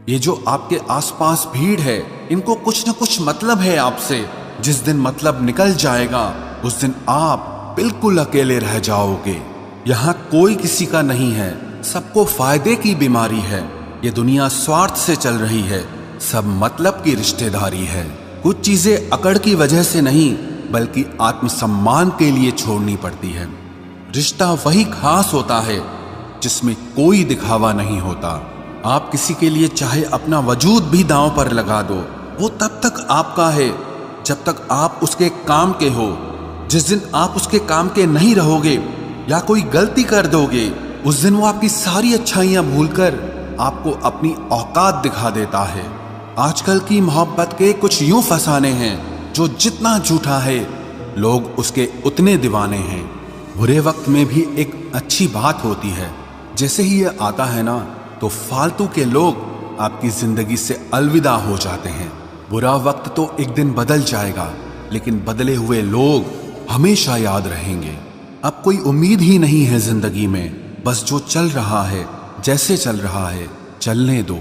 ये जो आपके आसपास भीड़ है, इनको कुछ न कुछ मतलब है आपसे। जिस दिन मतलब निकल जाएगा उस दिन आप बिल्कुल अकेले रह जाओगे। यहाँ कोई किसी का नहीं है, सबको फायदे की बीमारी है। ये दुनिया स्वार्थ से चल रही है, सब मतलब की रिश्तेदारी है। कुछ चीजें अकड़ की वजह से नहीं बल्कि आत्मसम्मान के लिए छोड़नी पड़ती है। रिश्ता वही खास होता है जिसमें कोई दिखावा नहीं होता। आप किसी के लिए चाहे अपना वजूद भी दांव पर लगा दो, वो तब तक आपका है जब तक आप उसके काम के हो। जिस दिन आप उसके काम के नहीं रहोगे या कोई गलती कर दोगे, उस दिन वो आपकी सारी अच्छाइयां भूलकर आपको अपनी औकात दिखा देता है। आजकल की मोहब्बत के कुछ यूं फसाने हैं जो जितना झूठा है लोग उसके उतने दीवाने हैं। बुरे वक्त में भी एक अच्छी बात होती है, जैसे ही ये आता है ना तो फालतू के लोग आपकी जिंदगी से अलविदा हो जाते हैं। बुरा वक्त तो एक दिन बदल जाएगा, लेकिन बदले हुए लोग हमेशा याद रहेंगे। अब कोई उम्मीद ही नहीं है जिंदगी में, बस जो चल रहा है जैसे चल रहा है चलने दो।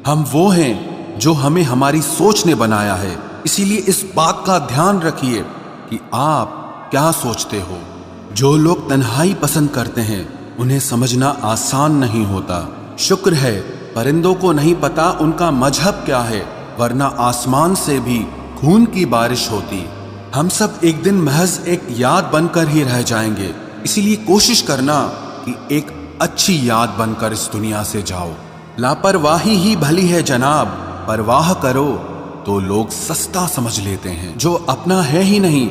हम वो हैं जो हमें हमारी सोच ने बनाया है, इसीलिए इस बात का ध्यान रखिए कि आप क्या सोचते हो। जो लोग तन्हाई पसंद करते हैं उन्हें समझना आसान नहीं होता। शुक्र है परिंदों को नहीं पता उनका मजहब क्या है, वरना आसमान से भी खून की बारिश होती। हम सब एक दिन महज एक याद बनकर ही रह जाएंगे, इसीलिए कोशिश करना कि एक अच्छी याद बनकर इस दुनिया से जाओ। लापरवाही ही भली है जनाब, परवाह करो तो लोग सस्ता समझ लेते हैं। जो अपना है ही नहीं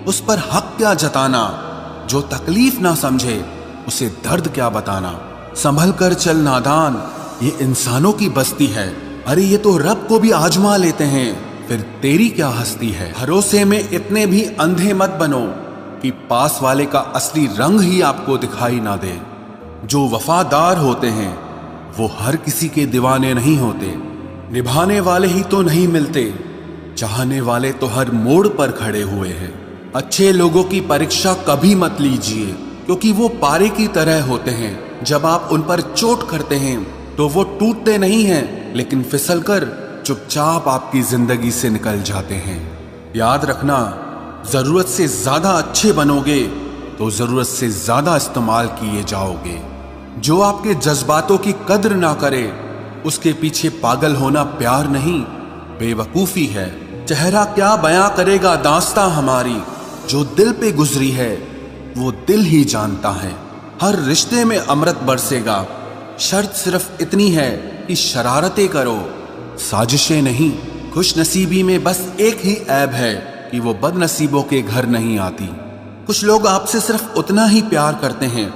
उस पर हक क्या जताना, जो तकलीफ ना समझे उसे दर्द क्या बताना। संभल कर चल नादान, ये इंसानों की बस्ती है। अरे ये तो रब को भी आजमा लेते हैं, फिर तेरी क्या हस्ती है। भरोसे में इतने भी अंधे मत बनो कि पास वाले का असली रंग ही आपको दिखाई ना दे। जो वफादार होते हैं वो हर किसी के दीवाने नहीं होते। निभाने वाले ही तो नहीं मिलते, चाहने वाले तो हर मोड़ पर खड़े हुए हैं। अच्छे लोगों की परीक्षा कभी मत लीजिए, क्योंकि वो पारे की तरह होते हैं। जब आप उन पर चोट करते हैं तो वो टूटते नहीं हैं, लेकिन फिसलकर चुपचाप आपकी जिंदगी से निकल जाते हैं। याद रखना, जरूरत से ज्यादा अच्छे बनोगे तो जरूरत से ज्यादा इस्तेमाल किए जाओगे। जो आपके जज्बातों की कद्र ना करे उसके पीछे पागल होना प्यार नहीं, बेवकूफी है। चेहरा क्या बयां करेगा दास्तां हमारी, जो दिल पे गुजरी है वो दिल ही जानता है। हर रिश्ते में अमृत बरसेगा, शर्त सिर्फ इतनी है कि शरारतें करो, साजिशें नहीं। खुश नसीबी में बस एक ही ऐब है कि वो बदनसीबों के घर नहीं आती। कुछ लोग आपसे सिर्फ उतना ही प्यार करते हैं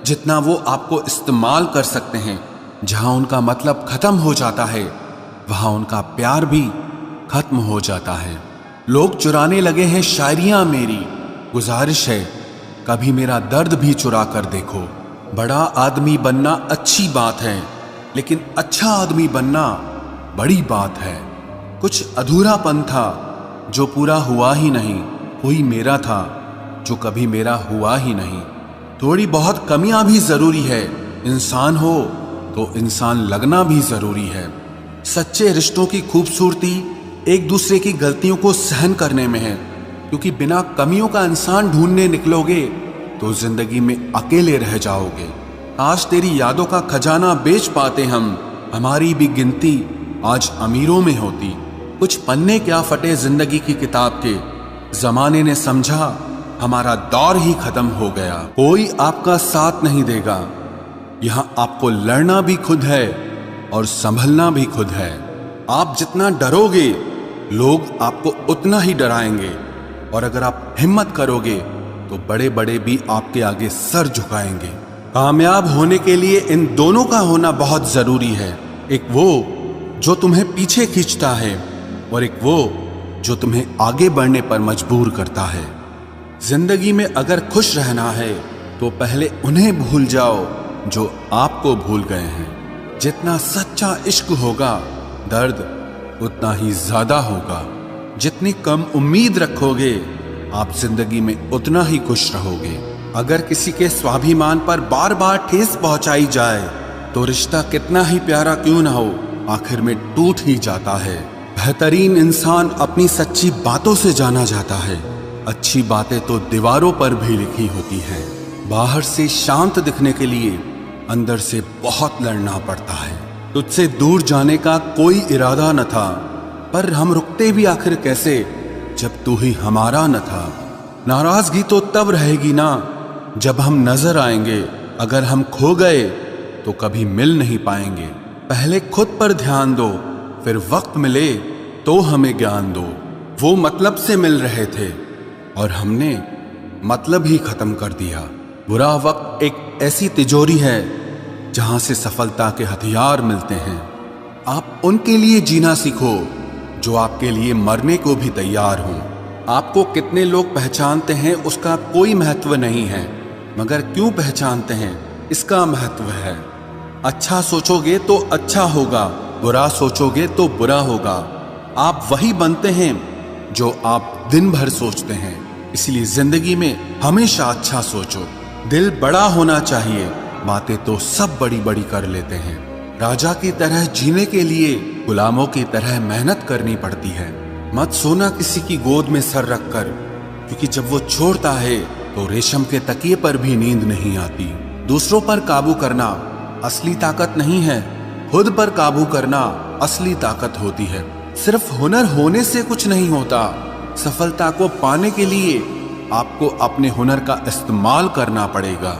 जितना वो आपको इस्तेमाल कर सकते हैं। जहां उनका मतलब खत्म हो जाता है वहां उनका प्यार भी खत्म हो जाता है। लोग चुराने लगे हैं शायरियां मेरी, गुजारिश है कभी मेरा दर्द भी चुरा कर देखो। बड़ा आदमी बनना अच्छी बात है, लेकिन अच्छा आदमी बनना बड़ी बात है। कुछ अधूरापन था जो पूरा हुआ ही नहीं, कोई मेरा था जो कभी मेरा हुआ ही नहीं। थोड़ी बहुत कमियां भी जरूरी है, इंसान हो तो इंसान लगना भी जरूरी है। सच्चे रिश्तों की खूबसूरती एक दूसरे की गलतियों को सहन करने में है, क्योंकि बिना कमियों का इंसान ढूंढने निकलोगे तो जिंदगी में अकेले रह जाओगे। आज तेरी यादों का खजाना बेच पाते हम, हमारी भी गिनती आज अमीरों में होती। कुछ पन्ने क्या फटे जिंदगी की किताब के, जमाने ने समझा हमारा दौर ही खत्म हो गया। कोई आपका साथ नहीं देगा, यहाँ आपको लड़ना भी खुद है और संभलना भी खुद है। आप जितना डरोगे लोग आपको उतना ही डराएंगे, और अगर आप हिम्मत करोगे तो बड़े बड़े भी आपके आगे सर झुकाएंगे। कामयाब होने के लिए इन दोनों का होना बहुत जरूरी है, एक वो जो तुम्हें पीछे खींचता है और एक वो जो तुम्हें आगे बढ़ने पर मजबूर करता है। जिंदगी में अगर खुश रहना है तो पहले उन्हें भूल जाओ जो आपको भूल गए हैं। जितना सच्चा इश्क होगा दर्द उतना ही ज्यादा होगा। जितनी कम उम्मीद रखोगे आप जिंदगी में उतना ही खुश रहोगे। अगर किसी के स्वाभिमान पर बार बार ठेस पहुंचाई जाए तो रिश्ता कितना ही प्यारा क्यों ना हो, आखिर में टूट ही जाता है। बेहतरीन इंसान अपनी सच्ची बातों से जाना जाता है। अच्छी बातें तो दीवारों पर भी लिखी होती हैं। बाहर से शांत दिखने के लिए अंदर से बहुत लड़ना पड़ता है। तुझसे दूर जाने का कोई इरादा न था, पर हम रुकते भी आखिर कैसे जब तू ही हमारा न था। नाराजगी तो तब रहेगी ना जब हम नजर आएंगे। अगर हम खो गए तो कभी मिल नहीं पाएंगे। पहले खुद पर ध्यान दो, फिर वक्त मिले तो हमें ज्ञान दो। वो मतलब से मिल रहे थे और हमने मतलब ही खत्म कर दिया। बुरा वक्त एक ऐसी तिजोरी है जहां से सफलता के हथियार मिलते हैं। आप उनके लिए जीना सीखो जो आपके लिए मरने को भी तैयार हों। आपको कितने लोग पहचानते हैं उसका कोई महत्व नहीं है, मगर क्यों पहचानते हैं इसका महत्व है। अच्छा सोचोगे तो अच्छा होगा, बुरा सोचोगे तो बुरा होगा। आप वही बनते हैं जो आप दिन भर सोचते हैं। इसलिए जिंदगी में हमेशा अच्छा सोचो। दिल बड़ा होना चाहिए, बातें तो सब बड़ी बड़ी कर लेते हैं। राजा की तरह जीने के लिए गुलामों की तरह मेहनत करनी पड़ती है। मत सोना किसी की गोद में सर रखकर, क्योंकि जब वो छोड़ता है तो रेशम के तकिए पर भी नींद नहीं आती। दूसरों पर काबू करना असली ताकत नहीं है, खुद पर काबू करना असली ताकत होती है। सिर्फ हुनर होने से कुछ नहीं होता। सफलता को पाने के लिए आपको अपने हुनर का इस्तेमाल करना पड़ेगा।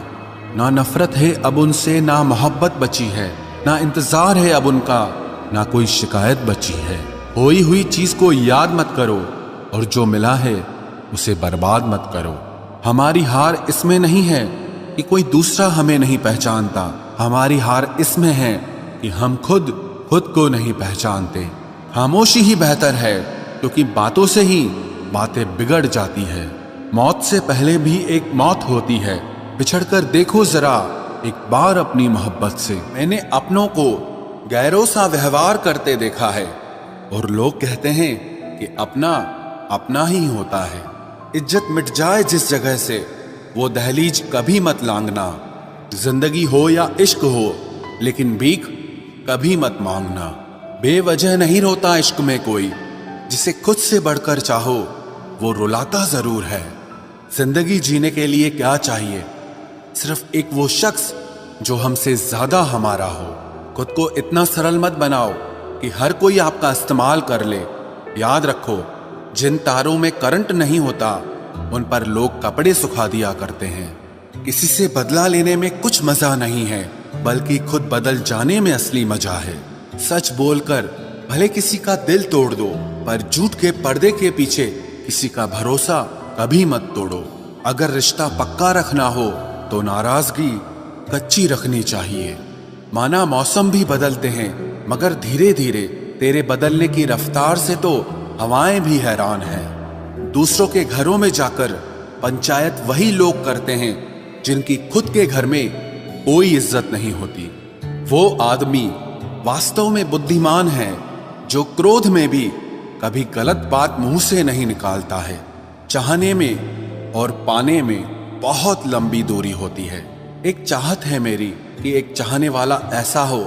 ना नफरत है अब उनसे, ना मोहब्बत बची है, ना इंतजार है अब उनका, ना कोई शिकायत बची है। खोई हुई चीज को याद मत करो और जो मिला है उसे बर्बाद मत करो। हमारी हार इसमें नहीं है कि कोई दूसरा हमें नहीं पहचानता। हमारी हार इसमें है कि हम खुद को नहीं पहचानते। खामोशी ही बेहतर है, क्योंकि बातों से ही बातें बिगड़ जाती है। मौत से पहले भी एक मौत होती है। बिछड़कर देखो जरा एक बार अपनी मोहब्बत से। मैंने अपनों को गैरों सा व्यवहार करते देखा है और लोग कहते हैं कि अपना अपना ही होता है। इज्जत मिट जाए जिस जगह से वो दहलीज कभी मत लांघना। जिंदगी हो या इश्क हो, लेकिन भीख कभी मत मांगना। बेवजह नहीं रोता इश्क में कोई, जिसे खुद से बढ़कर चाहो वो रुलाता जरूर है। जिंदगी जीने के लिए क्या चाहिए? सिर्फ एक वो शख्स जो हमसे ज्यादा हमारा हो। खुद को इतना सरल मत बनाओ कि हर कोई आपका इस्तेमाल कर ले। याद रखो, जिन तारों में करंट नहीं होता उन पर लोग कपड़े सुखा दिया करते हैं। किसी से बदला लेने में कुछ मजा नहीं है, बल्कि खुद बदल जाने में असली मजा है। सच बोलकर भले किसी का दिल तोड़ दो, पर झूठ के पर्दे के पीछे किसी का भरोसा कभी मत तोड़ो। अगर रिश्ता पक्का रखना हो तो नाराजगी कच्ची रखनी चाहिए। माना मौसम भी बदलते हैं, मगर धीरे धीरे तेरे बदलने की रफ्तार से तो हवाएं भी हैरान हैं। दूसरों के घरों में जाकर पंचायत वही लोग करते हैं जिनकी खुद के घर में कोई इज्जत नहीं होती। वो आदमी वास्तव में बुद्धिमान है जो क्रोध में भी कभी गलत बात मुंह से नहीं निकालता है। चाहने में और पाने में बहुत लंबी दूरी होती है। एक चाहत है मेरी कि एक चाहने वाला ऐसा हो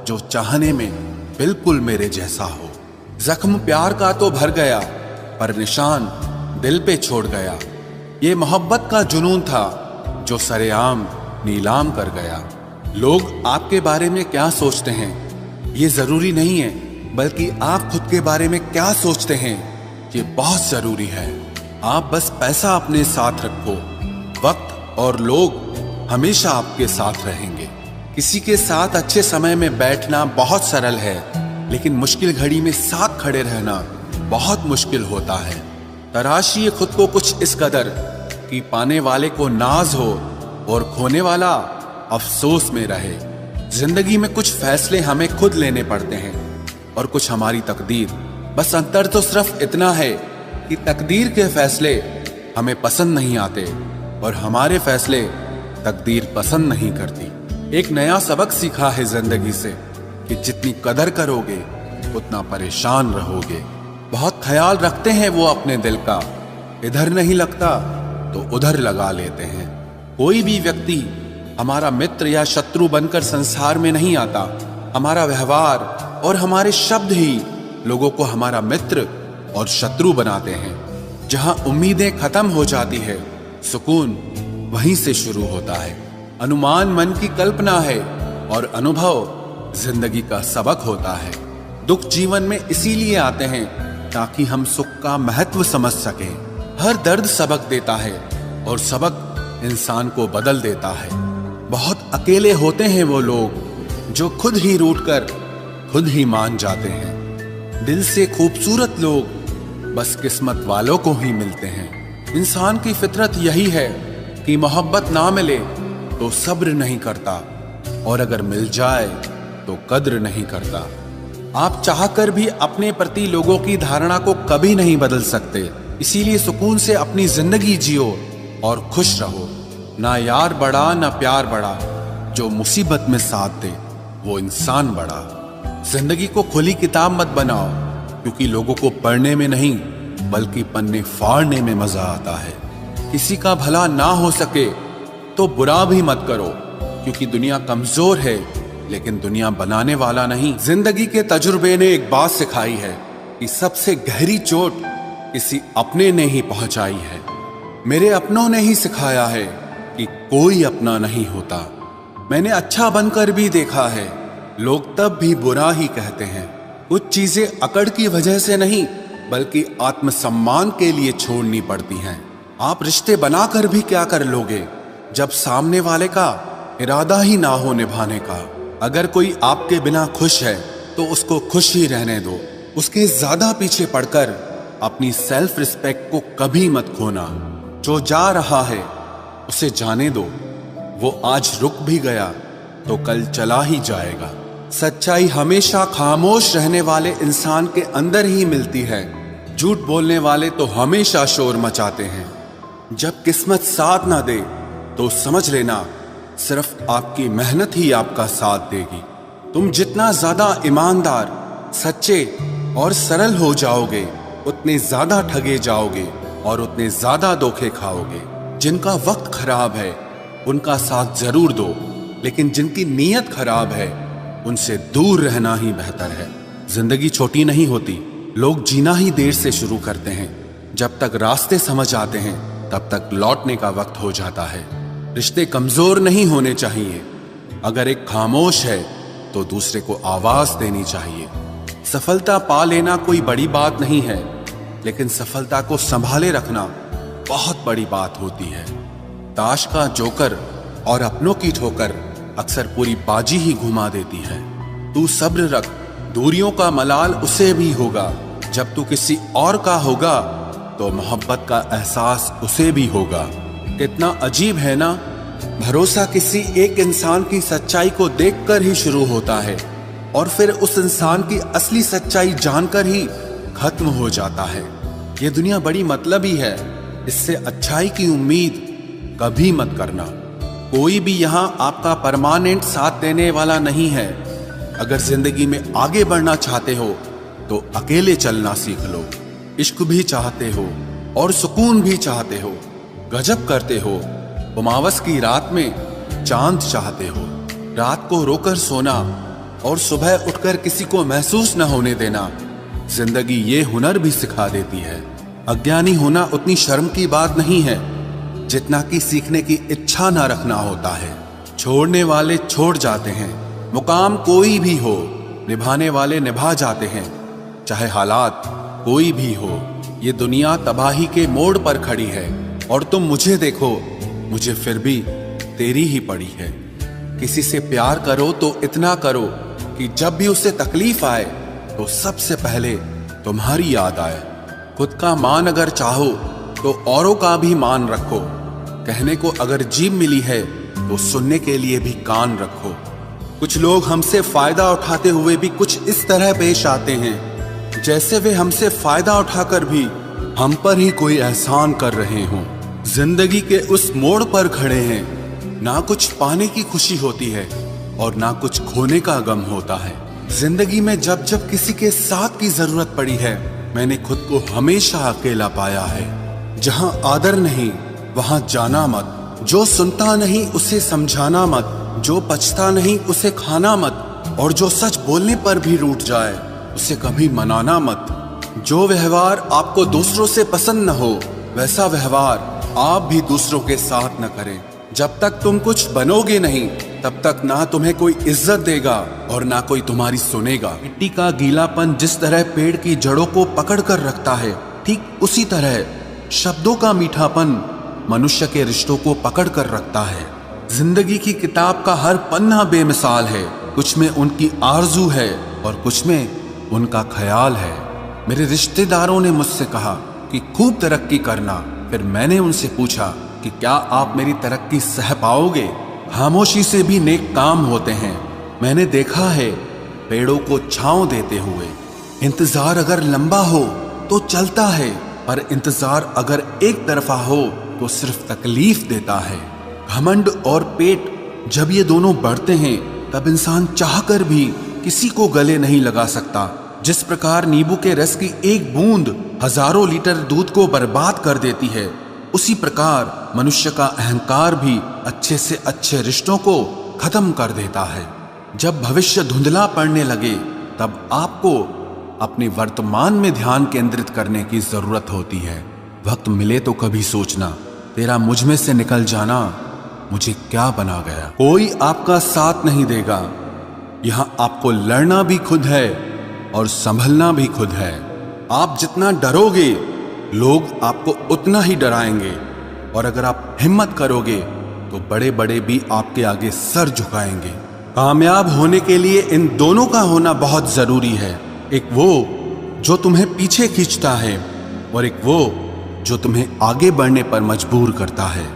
जो चाहने में बिल्कुल मेरे जैसा हो। जख्म प्यार का तो भर गया, पर निशान दिल पे छोड़ गया। ये मोहब्बत का जुनून था जो सरेआम नीलाम कर गया। लोग आपके बारे में क्या सोचते हैं ये जरूरी नहीं है, बल्कि आप खुद के बारे में क्या सोचते हैं ये बहुत जरूरी है। आप बस पैसा अपने साथ रखो, वक्त और लोग हमेशा आपके साथ रहेंगे। किसी के साथ अच्छे समय में बैठना बहुत सरल है, लेकिन मुश्किल घड़ी में साथ खड़े रहना बहुत मुश्किल होता है। तराशिए खुद को कुछ इस कदर कि पाने वाले को नाज हो और खोने वाला अफसोस में रहे। जिंदगी में कुछ फैसले हमें खुद लेने पड़ते हैं और कुछ हमारी तकदीर। बस अंतर तो सिर्फ इतना है कि तकदीर के फैसले हमें पसंद नहीं आते और हमारे फैसले तकदीर पसंद नहीं करती। एक नया सबक सीखा है जिंदगी से कि जितनी कदर करोगे उतना परेशान रहोगे। बहुत ख्याल रखते हैं वो अपने दिल का, इधर नहीं लगता तो उधर लगा लेते हैं। कोई भी व्यक्ति हमारा मित्र या शत्रु बनकर संसार में नहीं आता। हमारा व्यवहार, और हमारे शब्द ही लोगों को हमारा मित्र और शत्रु बनाते हैं। जहां उम्मीदें खत्म हो जाती है, सुकून वहीं से शुरू होता है। अनुमान मन की कल्पना है और अनुभव जिंदगी का सबक होता है। दुख जीवन में इसीलिए आते हैं ताकि हम सुख का महत्व समझ सकें। हर दर्द सबक देता है और सबक इंसान को बदल देता है। बहुत अकेले होते हैं वो लोग जो खुद ही रूठकर खुद ही मान जाते हैं। दिल से खूबसूरत लोग बस किस्मत वालों को ही मिलते हैं। इंसान की फितरत यही है कि मोहब्बत ना मिले तो सब्र नहीं करता, और अगर मिल जाए तो कद्र नहीं करता। आप चाहकर भी अपने प्रति लोगों की धारणा को कभी नहीं बदल सकते। इसीलिए सुकून से अपनी जिंदगी जियो और खुश रहो। ना यार बड़ा ना प्यार बड़ा, जो मुसीबत में साथ दे वो इंसान बड़ा। जिंदगी को खुली किताब मत बनाओ, क्योंकि लोगों को पढ़ने में नहीं बल्कि पन्ने फाड़ने में मजा आता है। किसी का भला ना हो सके तो बुरा भी मत करो, क्योंकि दुनिया कमजोर है लेकिन दुनिया बनाने वाला नहीं। जिंदगी के तजुर्बे ने एक बात सिखाई है कि सबसे गहरी चोट किसी अपने ने ही पहुंचाई है। मेरे अपनों ने ही सिखाया है कि कोई अपना नहीं होता। मैंने अच्छा बनकर भी देखा है, लोग तब भी बुरा ही कहते हैं। कुछ चीजें अकड़ की वजह से नहीं बल्कि आत्मसम्मान के लिए छोड़नी पड़ती हैं। आप रिश्ते बनाकर भी क्या कर लोगे जब सामने वाले का इरादा ही ना हो निभाने का। अगर कोई आपके बिना खुश है तो उसको खुश ही रहने दो। उसके ज्यादा पीछे पड़कर अपनी सेल्फ रिस्पेक्ट को कभी मत खोना। जो जा रहा है उसे जाने दो, वो आज रुक भी गया तो कल चला ही जाएगा। सच्चाई हमेशा खामोश रहने वाले इंसान के अंदर ही मिलती है। झूठ बोलने वाले तो हमेशा शोर मचाते हैं। जब किस्मत साथ ना दे तो समझ लेना सिर्फ आपकी मेहनत ही आपका साथ देगी। तुम जितना ज्यादा ईमानदार, सच्चे और सरल हो जाओगे उतने ज्यादा ठगे जाओगे और उतने ज्यादा धोखे खाओगे। जिनका वक्त खराब है उनका साथ जरूर दो, लेकिन जिनकी नीयत खराब है उनसे दूर रहना ही बेहतर है। जिंदगी छोटी नहीं होती, लोग जीना ही देर से शुरू करते हैं। जब तक रास्ते समझ आते हैं तब तक लौटने का वक्त हो जाता है। रिश्ते कमजोर नहीं होने चाहिए। अगर एक खामोश है तो दूसरे को आवाज देनी चाहिए। सफलता पा लेना कोई बड़ी बात नहीं है, लेकिन सफलता को संभाले रखना बहुत बड़ी बात होती है। ताश का जोकर और अपनों की ठोकर अक्सर पूरी बाजी ही घुमा देती है। तू सब्र रख, दूरियों का मलाल उसे भी होगा। जब तू किसी और का होगा तो मोहब्बत का एहसास उसे भी होगा। कितना अजीब है ना, भरोसा किसी एक इंसान की सच्चाई को देखकर ही शुरू होता है और फिर उस इंसान की असली सच्चाई जानकर ही खत्म हो जाता है। ये दुनिया बड़ी मतलबी है, इससे अच्छाई की उम्मीद कभी मत करना। कोई भी यहाँ आपका परमानेंट साथ देने वाला नहीं है। अगर जिंदगी में आगे बढ़ना चाहते हो तो अकेले चलना सीख लो। इश्क भी चाहते हो और सुकून भी चाहते हो, गजब करते हो। उमावस की रात में चांद चाहते हो। रात को रोकर सोना और सुबह उठकर किसी को महसूस न होने देना, जिंदगी ये हुनर भी सिखा देती है। अज्ञानी होना उतनी शर्म की बात नहीं है जितना कि सीखने की इच्छा न रखना होता है। छोड़ने वाले छोड़ जाते हैं, मुकाम कोई भी हो, निभाने वाले निभा जाते हैं। चाहे हालात कोई भी हो, ये दुनिया तबाही के मोड़ पर खड़ी है और तुम मुझे देखो, मुझे फिर भी तेरी ही पड़ी है। किसी से प्यार करो तो इतना करो कि जब भी उसे तकलीफ आए तो सबसे पहले तुम्हारी याद आए। खुद का मान अगर चाहो तो औरों का भी मान रखो। कहने को अगर जीभ मिली है तो सुनने के लिए भी कान रखो। कुछ लोग हमसे फायदा उठाते हुए भी कुछ इस तरह पेश आते हैं जैसे वे हमसे फायदा उठाकर भी हम पर ही कोई एहसान कर रहे हों। जिंदगी के उस मोड़ पर खड़े हैं, ना कुछ पाने की खुशी होती है और ना कुछ खोने का गम होता है। जिंदगी में जब जब किसी के साथ की जरूरत पड़ी है, मैंने खुद को हमेशा अकेला पाया है। जहां आदर नहीं वहां जाना मत, जो सुनता नहीं उसे समझाना मत, जो पछता नहीं उसे खाना मत, और जो सच बोलने पर भी रूठ जाए उसे कभी मनाना मत। जो व्यवहार आपको दूसरों से पसंद न हो वैसा व्यवहार आप भी दूसरों के साथ न करें। जब तक तुम कुछ बनोगे नहीं तब तक ना तुम्हें कोई इज्जत देगा और ना कोई तुम्हारी सुनेगा। मिट्टी का गीलापन जिस तरह पेड़ की जड़ों को पकड़ कर रखता है, ठीक उसी तरह शब्दों का मीठापन मनुष्य के रिश्तों को पकड़ कर रखता है। जिंदगी की किताब का हर पन्ना बेमिसाल है। कुछ में उनकी आरजू है और कुछ में उनका ख्याल है। मेरे रिश्तेदारों ने मुझसे कहा कि खूब तरक्की करना। फिर मैंने उनसे पूछा कि क्या आप मेरी तरक्की सह पाओगे? खामोशी से भी नेक काम होते हैं। मैंने देखा है पेड़ों को छांव देते हुए। इंतजार अगर लंबा हो तो चलता है, पर इंतजार अगर एक तरफा हो तो सिर्फ तकलीफ देता है। घमंड और पेट जब ये दोनों बढ़ते हैं तब इंसान चाहकर भी किसी को गले नहीं लगा सकता। जिस प्रकार नींबू के रस की एक बूंद हजारों लीटर दूध को बर्बाद कर देती है, उसी प्रकार मनुष्य का अहंकार भी अच्छे से अच्छे रिश्तों को खत्म कर देता है। जब भविष्य धुंधला पड़ने लगे तब आपको अपने वर्तमान में ध्यान केंद्रित करने की जरूरत होती है। वक्त मिले तो कभी सोचना, तेरा मुझ में से निकल जाना मुझे क्या बना गया। कोई आपका साथ नहीं देगा। यहां आपको लड़ना भी खुद है और संभलना भी खुद है। आप जितना डरोगे लोग आपको उतना ही डराएंगे, और अगर आप हिम्मत करोगे तो बड़े बड़े भी आपके आगे सर झुकाएंगे। कामयाब होने के लिए इन दोनों का होना बहुत जरूरी है। एक वो जो तुम्हें पीछे खींचता है और एक वो जो तुम्हें आगे बढ़ने पर मजबूर करता है।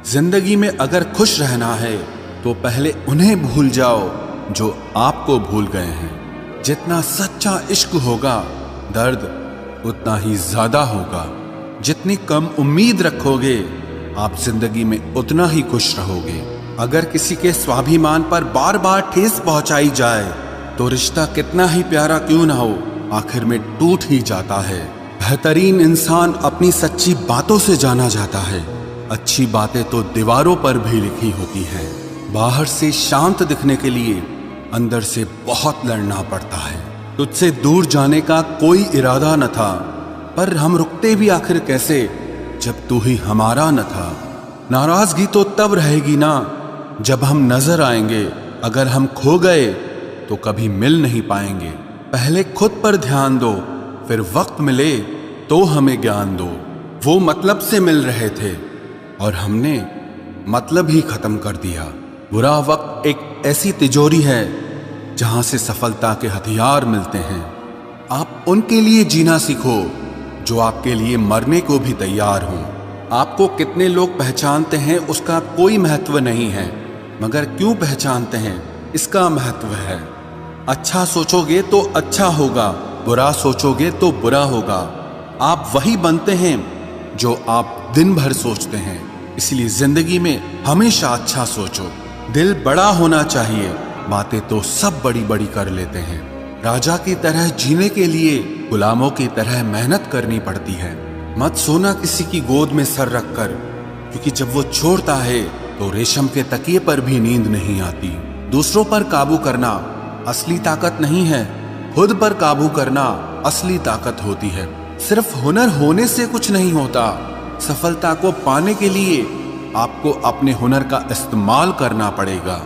जिंदगी में अगर खुश रहना है तो पहले उन्हें भूल जाओ जो आपको भूल गए हैं। जितना सच्चा इश्क होगा दर्द उतना ही ज्यादा होगा। जितनी कम उम्मीद रखोगे आप जिंदगी में उतना ही खुश रहोगे। अगर किसी के स्वाभिमान पर बार बार ठेस पहुंचाई जाए तो रिश्ता कितना ही प्यारा क्यों ना हो आखिर में टूट ही जाता है। बेहतरीन इंसान अपनी सच्ची बातों से जाना जाता है। अच्छी बातें तो दीवारों पर भी लिखी होती हैं। बाहर से शांत दिखने के लिए अंदर से बहुत लड़ना पड़ता है। तुझसे दूर जाने का कोई इरादा न था, पर हम रुकते भी आखिर कैसे जब तू ही हमारा न था। नाराजगी तो तब रहेगी ना जब हम नजर आएंगे। अगर हम खो गए तो कभी मिल नहीं पाएंगे। पहले खुद पर ध्यान दो, फिर वक्त मिले तो हमें ज्ञान दो। वो मतलब से मिल रहे थे और हमने मतलब ही खत्म कर दिया। बुरा वक्त एक ऐसी तिजोरी है जहां से सफलता के हथियार मिलते हैं। आप उनके लिए जीना सीखो जो आपके लिए मरने को भी तैयार हों। आपको कितने लोग पहचानते हैं उसका कोई महत्व नहीं है, मगर क्यों पहचानते हैं इसका महत्व है। अच्छा सोचोगे तो अच्छा होगा, बुरा सोचोगे तो बुरा होगा। आप वही बनते हैं जो आप दिन भर सोचते हैं। इसलिए जिंदगी में हमेशा अच्छा सोचो। दिल बड़ा होना चाहिए, बातें तो सब बड़ी बड़ी कर लेते हैं। राजा की तरह जीने के लिए गुलामों की तरह मेहनत करनी पड़ती है। मत सोना किसी की गोद में सर रखकर, क्योंकि जब वो छोड़ता है तो रेशम के तकिए पर भी नींद नहीं आती। दूसरों पर काबू करना असली ताकत नहीं है, खुद पर काबू करना असली ताकत होती है। सिर्फ हुनर होने से कुछ नहीं होता। सफलता को पाने के लिए आपको अपने हुनर का इस्तेमाल करना पड़ेगा।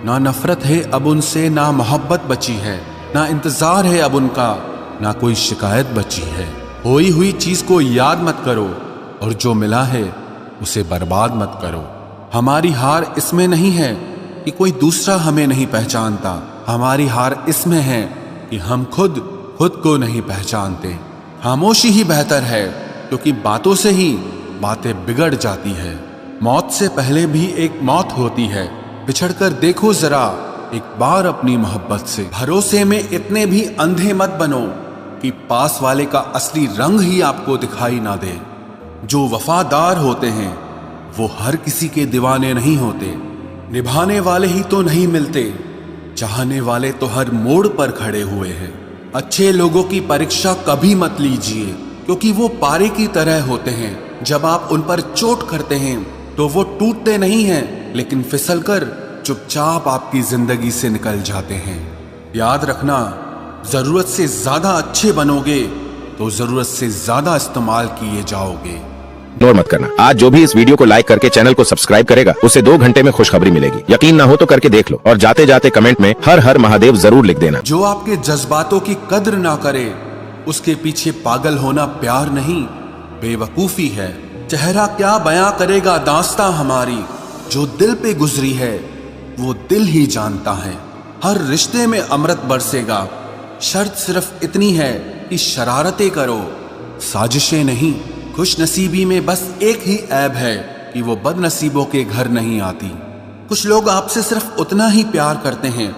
ना नफरत है अब उनसे, ना मोहब्बत बची है, ना इंतजार है अब उनका, ना कोई शिकायत बची है। खोई हुई चीज को याद मत करो और जो मिला है उसे बर्बाद मत करो। हमारी हार इसमें नहीं है कि कोई दूसरा हमें नहीं पहचानता। हमारी हार इसमें है कि हम खुद को नहीं पहचानते। खामोशी ही बेहतर है, क्योंकि बातों से ही बातें बिगड़ जाती है। मौत से पहले भी एक मौत होती है। पिछड़कर देखो जरा एक बार अपनी मोहब्बत से। भरोसे में इतने भी अंधे मत बनो कि पास वाले का असली रंग ही आपको दिखाई ना दे। जो वफादार होते हैं वो हर किसी के दीवाने नहीं होते। निभाने वाले ही तो नहीं मिलते, चाहने वाले तो हर मोड़ पर खड़े हुए हैं। अच्छे लोगों की परीक्षा कभी मत लीजिए, क्योंकि वो पारे की तरह होते हैं। जब आप उन पर चोट करते हैं तो वो टूटते नहीं हैं, लेकिन फिसलकर चुपचाप आपकी जिंदगी से निकल जाते हैं। याद रखना, जरूरत से ज्यादा अच्छे बनोगे तो जरूरत से ज्यादा इस्तेमाल किए जाओगे। इग्नोर मत करना। आज जो भी इस वीडियो को लाइक करके चैनल को सब्सक्राइब करेगा उसे 2 घंटे में खुशखबरी मिलेगी। यकीन ना हो तो करके देख लो और जाते जाते कमेंट में हर हर महादेव जरूर लिख देना। जो आपके जज्बातों की कद्र ना करे उसके पीछे पागल होना प्यार नहीं, बेवकूफी है। चेहरा क्या बयां करेगा दास्तां हमारी, जो दिल पे गुजरी है वो दिल ही जानता है। हर रिश्ते में अमृत बरसेगा, शर्त सिर्फ इतनी है कि शरारतें करो, साजिशें नहीं। खुश नसीबी में बस एक ही ऐब है कि वो बदनसीबों के घर नहीं आती। कुछ लोग आपसे सिर्फ उतना ही प्यार करते हैं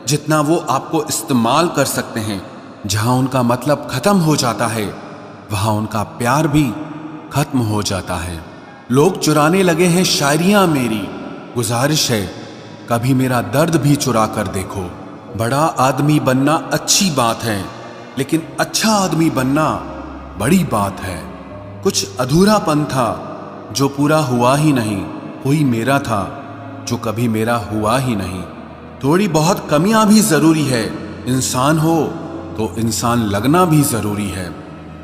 जितना वो आपको इस्तेमाल कर सकते हैं। जहां उनका मतलब खत्म हो जाता है वहां उनका प्यार भी खत्म हो जाता है। लोग चुराने लगे हैं शायरियां मेरी, गुजारिश है कभी मेरा दर्द भी चुरा कर देखो। बड़ा आदमी बनना अच्छी बात है, लेकिन अच्छा आदमी बनना बड़ी बात है। कुछ अधूरापन था जो पूरा हुआ ही नहीं, कोई मेरा था जो कभी मेरा हुआ ही नहीं। थोड़ी बहुत कमियां भी जरूरी है, इंसान हो तो इंसान लगना भी जरूरी है।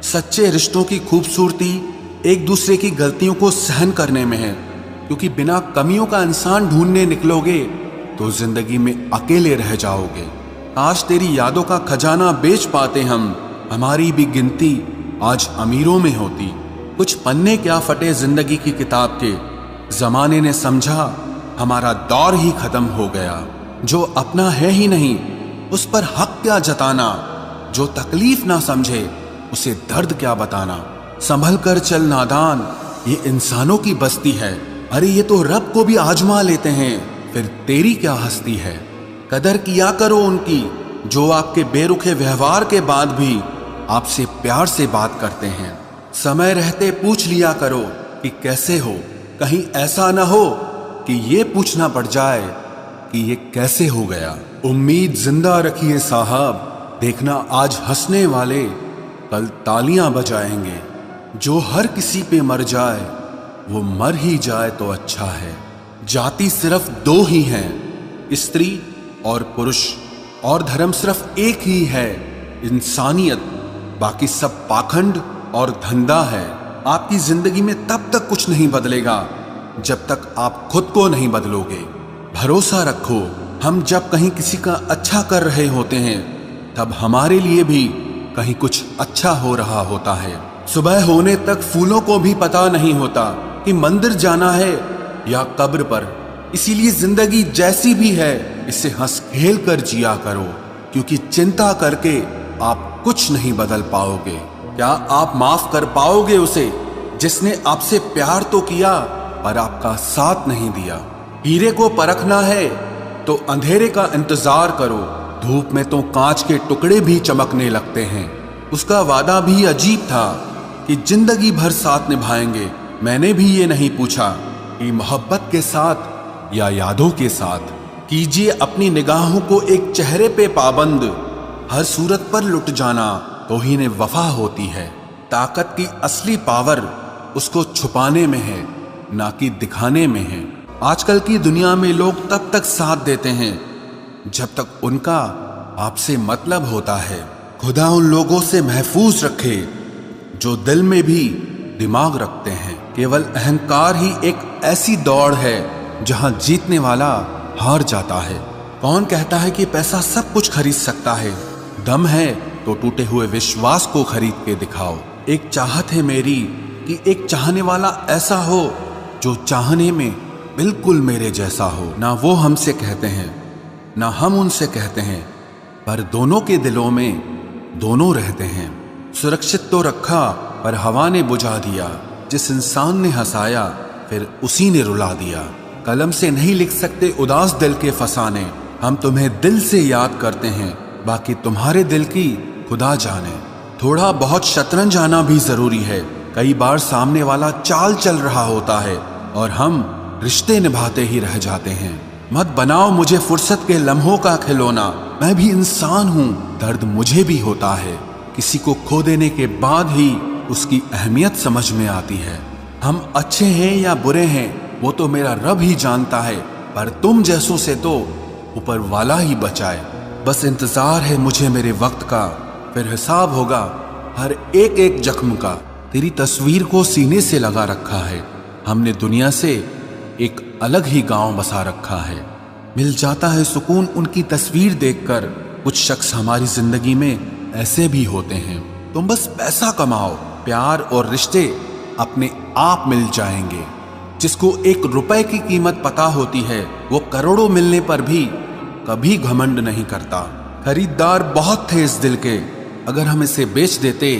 सच्चे रिश्तों की खूबसूरती एक दूसरे की गलतियों को सहन करने में है, क्योंकि बिना कमियों का इंसान ढूंढने निकलोगे तो जिंदगी में अकेले रह जाओगे। आज तेरी यादों का खजाना बेच पाते हम, हमारी भी गिनती आज अमीरों में होती। कुछ पन्ने क्या फटे जिंदगी की किताब के, जमाने ने समझा हमारा दौर ही खत्म हो गया। जो अपना है ही नहीं उस पर हक क्या जताना, जो तकलीफ ना समझे उसे दर्द क्या बताना। संभल कर चल नादान, ये इंसानों की बस्ती है। अरे ये तो रब को भी आजमा लेते हैं, फिर तेरी क्या हस्ती है। कदर किया करो उनकी जो आपके बेरुखे व्यवहार के बाद भी आपसे प्यार से बात करते हैं। समय रहते पूछ लिया करो कि कैसे हो, कहीं ऐसा ना हो कि ये पूछना पड़ जाए कि ये कैसे हो गया। उम्मीद जिंदा रखिए साहब, देखना आज हंसने वाले कल तालियां बजाएंगे। जो हर किसी पे मर जाए वो मर ही जाए तो अच्छा है। जाति सिर्फ 2 ही हैं, स्त्री और पुरुष, और धर्म सिर्फ एक ही है, इंसानियत। बाकी सब पाखंड और धंधा है। आपकी जिंदगी में तब तक कुछ नहीं बदलेगा जब तक आप खुद को नहीं बदलोगे। भरोसा रखो, हम जब कहीं किसी का अच्छा कर रहे होते हैं तब हमारे लिए भी कहीं कुछ अच्छा हो रहा होता है। सुबह होने तक फूलों को भी पता नहीं होता कि मंदिर जाना है या कब्र पर। इसीलिए जिंदगी जैसी भी है इसे हंस खेल कर जिया करो, क्योंकि चिंता करके आप कुछ नहीं बदल पाओगे। क्या आप माफ कर पाओगे उसे जिसने आपसे प्यार तो किया पर आपका साथ नहीं दिया। हीरे को परखना है तो अंधेरे का इंतजार करो, धूप में तो कांच के टुकड़े भी चमकने लगते हैं। उसका वादा भी अजीब था कि जिंदगी भर साथ निभाएंगे। मैंने भी ये नहीं पूछा कि मोहब्बत के साथ या यादों के साथ। कीजिए अपनी निगाहों को एक चेहरे पे पाबंद, हर सूरत पर लुट जाना तो ही ने वफा होती है। ताकत की असली पावर उसको छुपाने में है, ना कि दिखाने में है। आजकल की दुनिया में लोग तब तक साथ देते हैं जब तक उनका आपसे मतलब होता है। खुदा उन लोगों से महफूज रखे जो दिल में भी दिमाग रखते हैं। केवल अहंकार ही एक ऐसी दौड़ है जहां जीतने वाला हार जाता है। कौन कहता है कि पैसा सब कुछ खरीद सकता है? दम है तो टूटे हुए विश्वास को खरीद के दिखाओ। एक चाहत है मेरी कि एक चाहने वाला ऐसा हो जो चाहने में बिल्कुल मेरे जैसा हो। ना वो हमसे कहते हैं ना हम उनसे कहते हैं, पर दोनों के दिलों में दोनों रहते हैं। सुरक्षित तो रखा पर हवा ने बुझा दिया। जिस इंसान ने हंसाया फिर उसी ने रुला दिया। कलम से नहीं लिख सकते उदास दिल के फसाने। हम तुम्हें दिल से याद करते हैं, बाकी तुम्हारे दिल की खुदा जाने। थोड़ा बहुत शतरंज आना भी जरूरी है। कई बार सामने वाला चाल चल रहा होता है और हम रिश्ते निभाते ही रह जाते हैं। मत बनाओ मुझे फुर्सत के लम्हों का खिलौना। मैं भी इंसान हूँ, दर्द मुझे भी होता है। किसी को खो देने के बाद ही उसकी अहमियत समझ में आती है। हम अच्छे हैं या बुरे हैं वो तो मेरा रब ही जानता है, पर तुम जैसों से तो ऊपर वाला ही बचाए। बस इंतजार है मुझे मेरे वक्त का, फिर हिसाब होगा हर एक एक जख्म का। तेरी तस्वीर को सीने से लगा रखा है, हमने दुनिया से एक अलग ही गांव बसा रखा है। मिल जाता है सुकून उनकी तस्वीर देखकर। कुछ शख्स हमारी जिंदगी में ऐसे भी होते हैं। तुम बस पैसा कमाओ, प्यार और रिश्ते अपने आप मिल जाएंगे। जिसको 1 रुपए की कीमत पता होती है वो करोड़ों मिलने पर भी कभी घमंड नहीं करता। खरीदार बहुत थे इस दिल के, अगर हम इसे बेच देते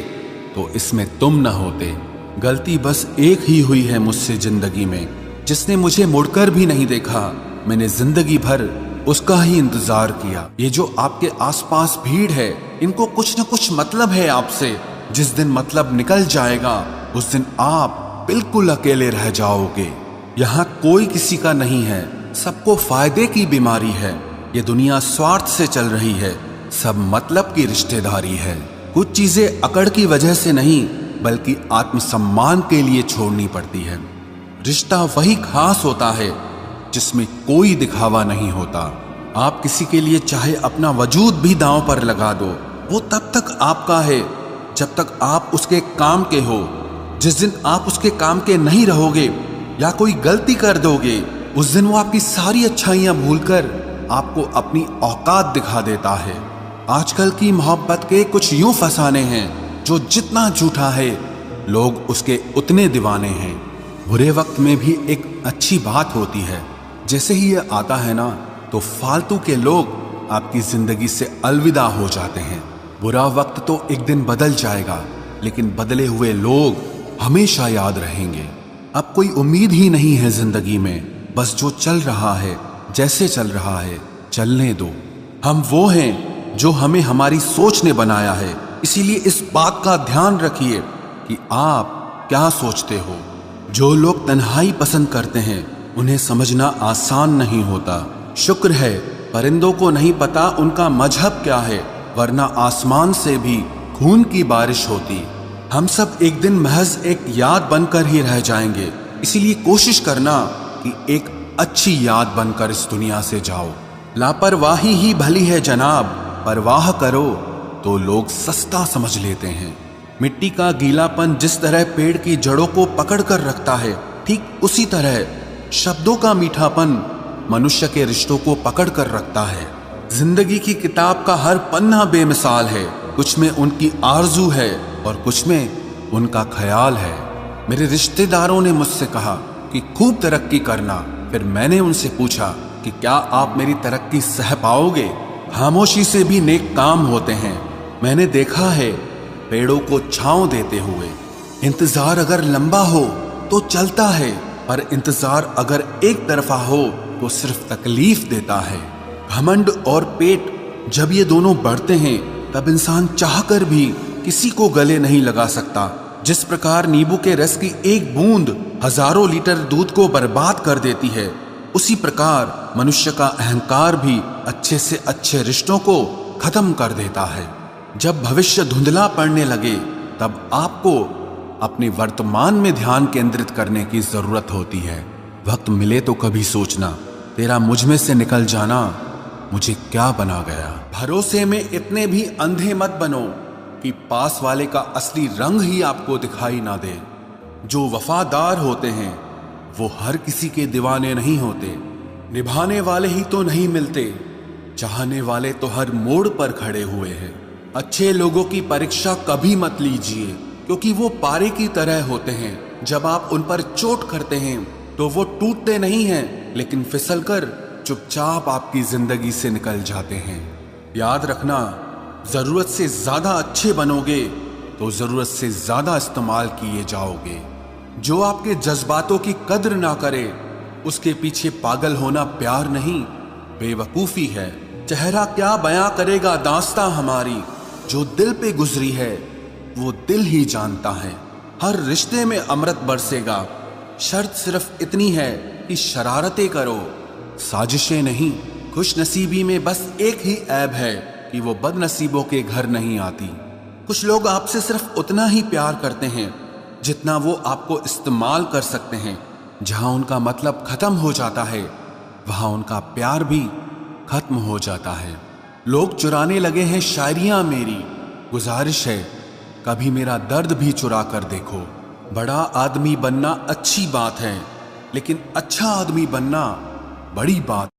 तो इसमें तुम न होते। गलती बस एक ही हुई है मुझसे जिंदगी में, जिसने मुझे मुड़कर भी नहीं देखा। मैंने जिंदगी भर उसका ही इंतजार किया। ये जो आपके आसपास भीड़ है, इनको कुछ न कुछ मतलब है आपसे। जिस दिन मतलब निकल जाएगा उस दिन आप बिल्कुल अकेले रह जाओगे। यहाँ कोई किसी का नहीं है, सबको फायदे की बीमारी है। ये दुनिया स्वार्थ से चल रही है, सब मतलब की रिश्तेदारी है। कुछ चीजें अकड़ की वजह से नहीं बल्कि आत्मसम्मान के लिए छोड़नी पड़ती है। रिश्ता वही खास होता है जिसमें कोई दिखावा नहीं होता। आप किसी के लिए चाहे अपना वजूद भी दांव पर लगा दो, वो तब तक आपका है जब तक आप उसके काम के हो। जिस दिन आप उसके काम के नहीं रहोगे या कोई गलती कर दोगे, उस दिन वो आपकी सारी अच्छाइयां भूलकर आपको अपनी औकात दिखा देता है। आजकल की मोहब्बत के कुछ यूं फसाने हैं जो जितना झूठा है लोग उसके उतने दीवाने हैं। बुरे वक्त में भी एक अच्छी बात होती है, जैसे ही ये आता है ना तो फालतू के लोग आपकी जिंदगी से अलविदा हो जाते हैं। बुरा वक्त तो एक दिन बदल जाएगा, लेकिन बदले हुए लोग हमेशा याद रहेंगे। अब कोई उम्मीद ही नहीं है जिंदगी में, बस जो चल रहा है जैसे चल रहा है चलने दो। हम वो हैं जो हमें हमारी सोच ने बनाया है, इसीलिए इस बात का ध्यान रखिए कि आप क्या सोचते हो। जो लोग तन्हाई पसंद करते हैं उन्हें समझना आसान नहीं होता। शुक्र है परिंदों को नहीं पता उनका मजहब क्या है, वरना आसमान से भी खून की बारिश होती। हम सब एक दिन महज एक याद बनकर ही रह जाएंगे, इसीलिए कोशिश करना कि एक अच्छी याद बनकर इस दुनिया से जाओ। लापरवाही ही भली है जनाब, परवाह करो तो लोग सस्ता समझ लेते हैं। मिट्टी का गीलापन जिस तरह पेड़ की जड़ों को पकड़ कर रखता है, ठीक उसी तरह शब्दों का मीठापन मनुष्य के रिश्तों को पकड़ कर रखता है। जिंदगी की किताब का हर पन्ना बेमिसाल है, कुछ में उनकी आरजू है और कुछ में उनका ख्याल है। मेरे रिश्तेदारों ने मुझसे कहा कि खूब तरक्की करना, फिर मैंने उनसे पूछा कि क्या आप मेरी तरक्की सह पाओगे। खामोशी से भी नेक काम होते हैं, मैंने देखा है पेड़ों को छांव देते हुए। इंतजार अगर लंबा हो तो चलता है, पर इंतजार अगर एक तरफा हो तो सिर्फ तकलीफ देता है। घमंड और पेट जब ये दोनों बढ़ते हैं तब इंसान चाहकर भी किसी को गले नहीं लगा सकता। जिस प्रकार नींबू के रस की एक बूंद हजारों लीटर दूध को बर्बाद कर देती है, उसी प्रकार मनुष्य का अहंकार भी अच्छे से अच्छे रिश्तों को खत्म कर देता है। जब भविष्य धुंधला पड़ने लगे तब आपको अपने वर्तमान में ध्यान केंद्रित करने की जरूरत होती है। वक्त मिले तो कभी सोचना, तेरा मुझ में से निकल जाना मुझे क्या बना गया। भरोसे में इतने भी अंधे मत बनो कि पास वाले का असली रंग ही आपको दिखाई ना दे। जो वफादार होते हैं वो हर किसी के दीवाने नहीं होते। निभाने वाले ही तो नहीं मिलते, चाहने वाले तो हर मोड़ पर खड़े हुए हैं। अच्छे लोगों की परीक्षा कभी मत लीजिए, क्योंकि वो पारे की तरह होते हैं। जब आप उन पर चोट करते हैं तो वो टूटते नहीं हैं, लेकिन फिसलकर चुपचाप आपकी जिंदगी से निकल जाते हैं। याद रखना, जरूरत से ज्यादा अच्छे बनोगे तो जरूरत से ज्यादा इस्तेमाल किए जाओगे। जो आपके जज्बातों की कद्र ना करे उसके पीछे पागल होना प्यार नहीं, बेवकूफी है। चेहरा क्या बयां करेगा दास्तां हमारी, जो दिल पे गुजरी है वो दिल ही जानता है। हर रिश्ते में अमृत बरसेगा, शर्त सिर्फ इतनी है कि शरारतें करो, साजिशें नहीं। खुश नसीबी में बस एक ही ऐब है कि वो बदनसीबों के घर नहीं आती। कुछ लोग आपसे सिर्फ उतना ही प्यार करते हैं जितना वो आपको इस्तेमाल कर सकते हैं। जहां उनका मतलब खत्म हो जाता है वहां उनका प्यार भी खत्म हो जाता है। लोग चुराने लगे हैं शायरियां मेरी, गुजारिश है कभी मेरा दर्द भी चुरा कर देखो। बड़ा आदमी बनना अच्छी बात है, लेकिन अच्छा आदमी बनना बड़ी बात।